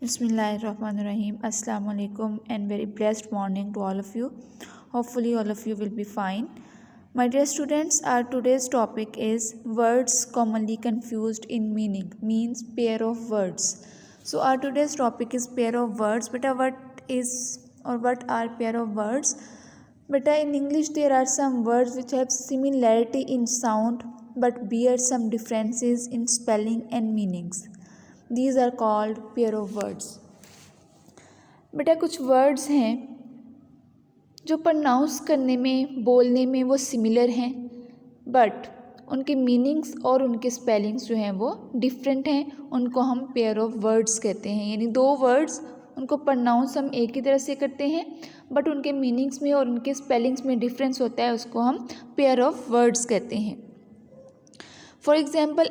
Bismillahirrahmanirrahim. Assalamu alaikum and very blessed morning to all of you. Hopefully all of you will be fine. My dear students, our today's topic is words commonly confused in meaning, means pair of words. So our today's topic is pair of words. Beta, what are pair of words? Beta, in English there are some words which have similarity in sound but bear some differences in spelling and meanings. These are called pair of words. बेटा कुछ words हैं जो pronounce करने में बोलने में वो similar हैं बट उनके मीनिंग्स और उनके स्पेलिंग्स जो हैं वो डिफरेंट हैं. उनको हम पेयर ऑफ वर्ड्स कहते हैं. यानी दो वर्ड्स उनको प्रोनाउंस हम एक ही तरह से करते हैं बट उनके मीनिंग्स में और उनके स्पेलिंग्स में डिफरेंस होता है. उसको हम पेयर ऑफ वर्ड्स कहते हैं. फॉर एग्जाम्पल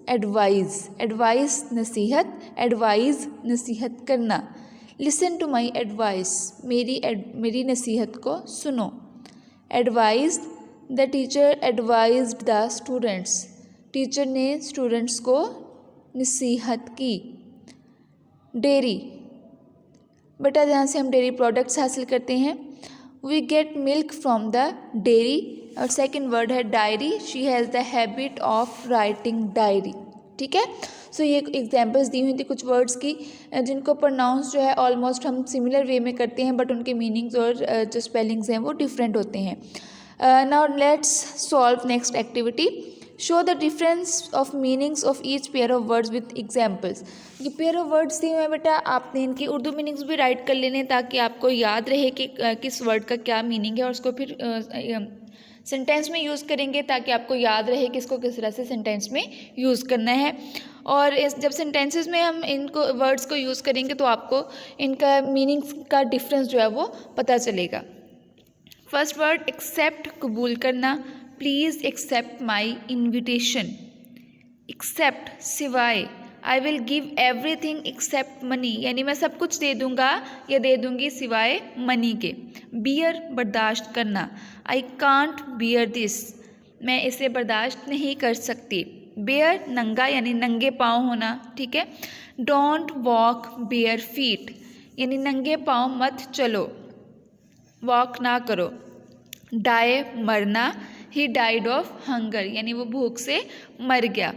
एडवाइस नसीहत, एडवाइज नसीहत करना. लिसन टू माई एडवाइस, मेरी नसीहत को सुनो. Advise the teacher advised the students, teacher ने स्टूडेंट्स को नसीहत की. डेयरी, बेटा जहाँ से हम डेयरी प्रोडक्ट्स हासिल करते हैं. We get milk from the dairy. और सेकंड वर्ड है diary, she has the habit of writing diary. ठीक है. सो ये एग्जांपल्स दी हुई थी कुछ वर्ड्स की जिनको प्रोनाउंस जो है ऑलमोस्ट हम सिमिलर वे में करते हैं बट उनके मीनिंग्स और जो स्पेलिंग्स हैं वो डिफरेंट होते हैं. Now let's solve next activity. Show the difference of meanings of each pair of words with examples. ये पेयर ऑफ वर्ड्स दिए हुए हैं बेटा, आपने इनकी उर्दू मीनिंग्स भी राइट कर लेने ताकि आपको याद रहे कि किस वर्ड का क्या मीनिंग है और उसको फिर सेंटेंस में यूज़ करेंगे ताकि आपको याद रहे कि इसको किस तरह से सेंटेंस में यूज़ करना है. और जब सेंटेंसेस में हम इनको वर्ड्स को यूज़ करेंगे तो आपको इनका मीनिंग्स का डिफरेंस जो है वो पता चलेगा. फर्स्ट वर्ड एक्सेप्ट, कबूल करना. Please accept my invitation. Accept सिवाय. I will give everything except money, यानी मैं सब कुछ दे दूंगा या दे दूंगी सिवाय मनी के. बियर, बर्दाश्त करना. आई कांट बियर दिस, मैं इसे बर्दाश्त नहीं कर सकती. बेयर, नंगा यानी नंगे पाँव होना. ठीक है. डोंट वॉक बेयर फीट, यानी नंगे पाँव मत चलो, वॉक ना करो. डाई, मरना. ही डाइड ऑफ हंगर, यानी वो भूख से मर गया.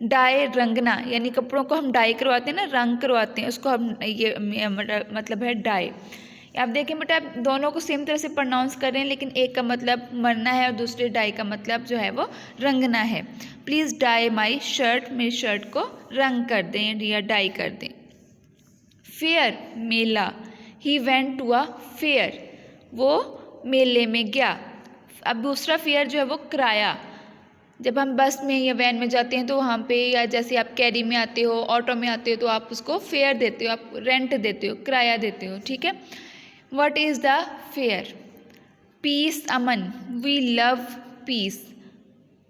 डाई, रंगना, यानी कपड़ों को हम डाई करवाते हैं ना, रंग करवाते हैं, उसको हम ये मतलब है डाई. आप देखें बेटा दोनों को सेम तरह से प्रोनाउंस कर रहे हैं लेकिन एक का मतलब मरना है और दूसरे डाई का मतलब जो है वो रंगना है. प्लीज़ डाई माई शर्ट, मेरी शर्ट को रंग कर दें या डाई कर दें. फेयर, मेला. He went to a fair, वो मेले में गया. अब दूसरा फेयर जो है वो किराया. जब हम बस में या वैन में जाते हैं तो वहाँ पे या जैसे आप कैरी में आते हो, ऑटो में आते हो तो आप उसको फेयर देते हो, आप रेंट देते हो, किराया देते हो. ठीक है. What is the fair? Peace, अमन. We love peace.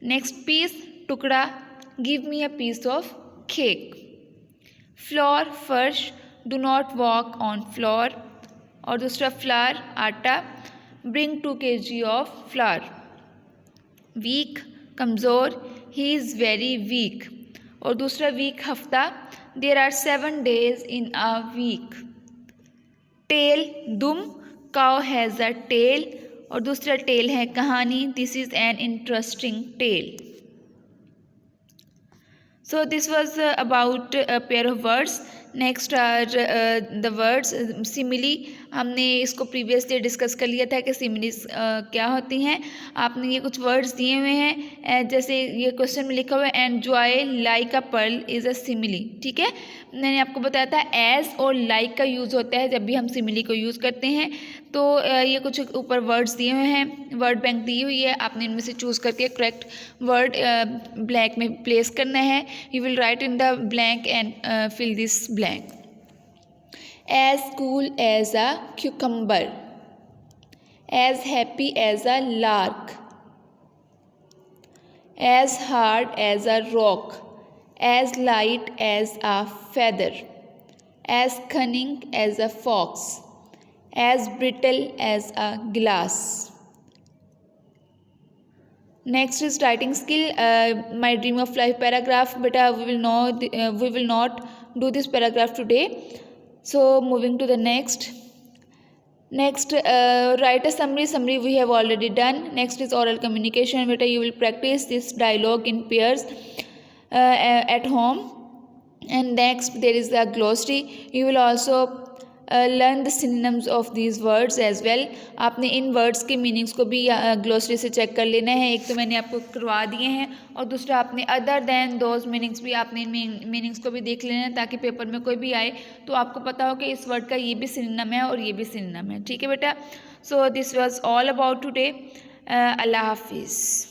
Next piece, टुकड़ा. Give me a piece of cake. Floor, फर्श. Do not walk on floor. और दूसरा फ्लावर, आटा. Bring 2 kg of flour. Weak, कमज़ोर. He is very weak. और दूसरा week, हफ्ता. There are 7 days in a week. Tail, दुम. Cow has a tail. और दूसरा टेल है कहानी. This is an interesting tell. So this was about a pair of words. Next are the words simile. हमने इसको previously discuss कर लिया था कि सिमिलीज क्या होती हैं. आपने ये कुछ वर्ड्स दिए हुए हैं जैसे ये क्वेश्चन में लिखा हुआ है enjoy like a pearl is a simile. ठीक है. मैंने आपको बताया था एज और लाइक का यूज़ होता है जब भी हम सिमिली को यूज़ करते हैं. तो ये कुछ ऊपर वर्ड्स दिए हुए हैं, वर्ड बैंक दी हुई है. आपने इनमें से चूज़ करके करेक्ट वर्ड ब्लैंक में प्लेस करना है. You will write in the blank and fill this blank. As cool as a cucumber. As happy as a lark. As hard as a rock. As light as a feather. As cunning as a fox. As brittle as a glass. Next is writing skill. My dream of life paragraph. Beta, we will not do this paragraph today. So moving to the next, write a summary we have already done. Next is oral communication. Beta, you will practice this dialogue in pairs at home. And next there is the glossary. You will also learn the synonyms of these words as well. आपने इन words के meanings को भी glossary से check कर लेना है. एक तो मैंने आपको करवा दिए हैं और दूसरा आपने अदर देन दोज मीनिंग्स भी आपने मीनिंग्स को भी देख लेना है, ताकि पेपर में कोई भी आए तो आपको पता हो कि इस वर्ड का ये भी सिनोनिम है और ये भी सिनोनिम है. ठीक है बेटा. So this was all about today. अल्लाह हाफिज़.